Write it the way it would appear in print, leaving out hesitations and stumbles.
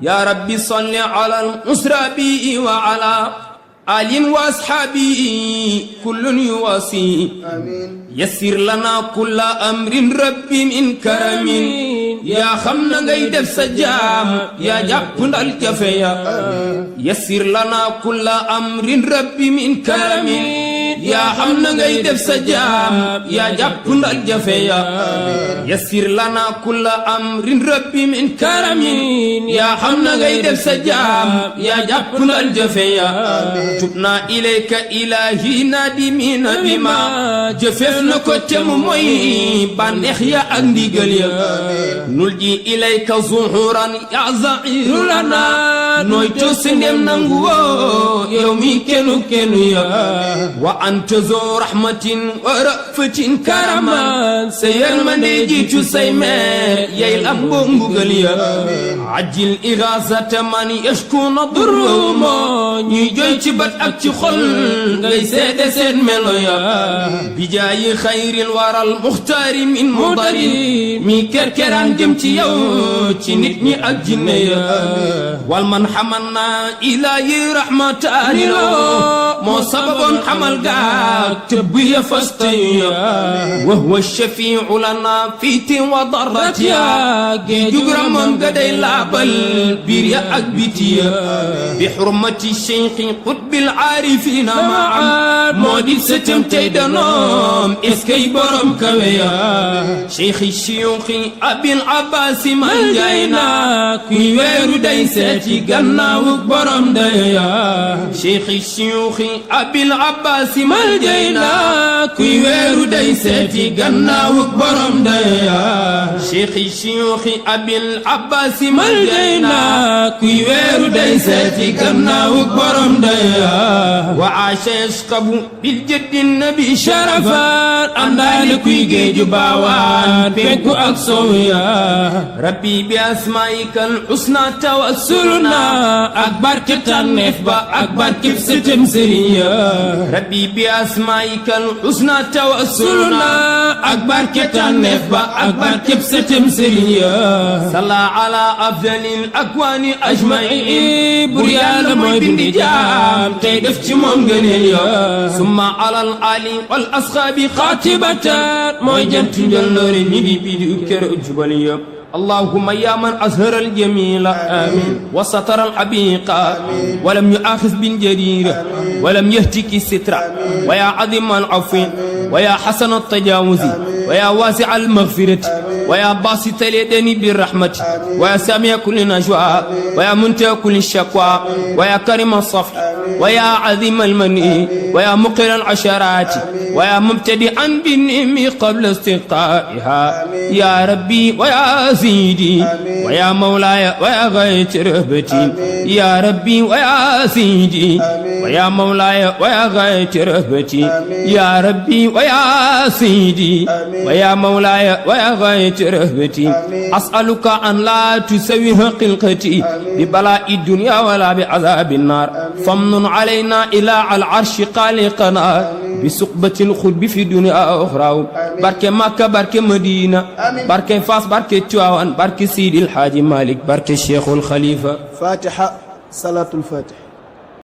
يا ربي صل على المسربي وعلى آل وأصحابه كل يواسي يسر لنا كل أمر ربي من كرم يا خمنا غيدف سجام يا جابن الكفيا يسر لنا كل أمر ربي من كرم يا خمنا غيدف سجام يا جابن الكفيا يسر لنا كل أمر ربي من كرم يا خمنا غيدف سجام يا جابن الكفيا تبنا إليك إلهي نادمين بما جففنا كتم موي بانخ يا أندي قليا نلجي إليك ظهورا يا زعير لنا نويتو سنم ننغو يومي كنو كنو يا وأنت ذو رحمة ورأفة كرما سير من يجيتو سيمير يا الأبو قليا عجل إغاثة من يشكون ضرهم يجيتي ak ci xol ngay seede seen melo ya bijaayi xayril waral muxtaari min mudari mi kerkeraan jëm ci yow ci nit ñi ak jinne ya wal man xamanna ilaahi rahmataani moo sababoon xamal gaag tëbb ya fastayu ya wa huwa shafiicu lana fiiti wa darrat ya géejug ramam ga day laabal biir ya ak biti ya bi xurmati cheikhi qutbil عارفين معا مودي ستم تيدنوم اسكي برم كويا شيخ الشيوخ أبي العباس من جاينا كي ويرو داي ساتي غنا وبرم دايا شيخ الشيوخ أبي العباس من جاينا كي ويرو داي ساتي غنا وبرم دايا شيخ الشيوخ أبي العباس من جاينا كي ويرو داي ساتي غنا وبرم دايا وعاش يشقب بالجد النبي شرفا أندالك يجي باوان بيكو أكسويا ربي بأسمائك الحسنى توسلنا أكبر كتنف أكبر كيف ستمسريا ربي بأسمائك الحسنى توسلنا أكبر كتنف أكبر كيف ستمسريا صلى على أفضل الأكوان أجمعين بريال موي بندجام تيدف تمام غنيا ثم على الآل والأصحاب خاتبة موي جنت جلوري نيدي بيدي كير جباليا اللهم يا من أظهر الجميل آمين وستر الحبيقة ولم يؤاخذ بالجرير ولم يهتك الستر ويا عظيم العفو ويا حسن التجاوز ويا واسع المغفرة ويا باسط اليدين بالرحمة ويا سامع كل نجوى ويا منتهى كل الشكوى ويا كريم الصفح ويا عظيم المني ويا مقر العشرات ويا مبتدئا بالنعم قبل استقائها يا ربي ويا سيدي ويا مولاي ويا غاية رهبتي يا ربي ويا سيدي ويا مولاي ويا غاية رهبتي يا ربي ويا سيدي ويا مولاي ويا غاية رهبتي أسألك أن لا تسوي خلقتي ببلاء الدنيا ولا بعذاب النار فمن علينا إلى العرش خالقنا بسقبة الخلب في دنيا أخرى بارك مكة بارك مدينة بارك فاس بارك تواوان بارك سيد الحاج مالك بارك الشيخ الخليفة فاتحة صلاة الفاتحة.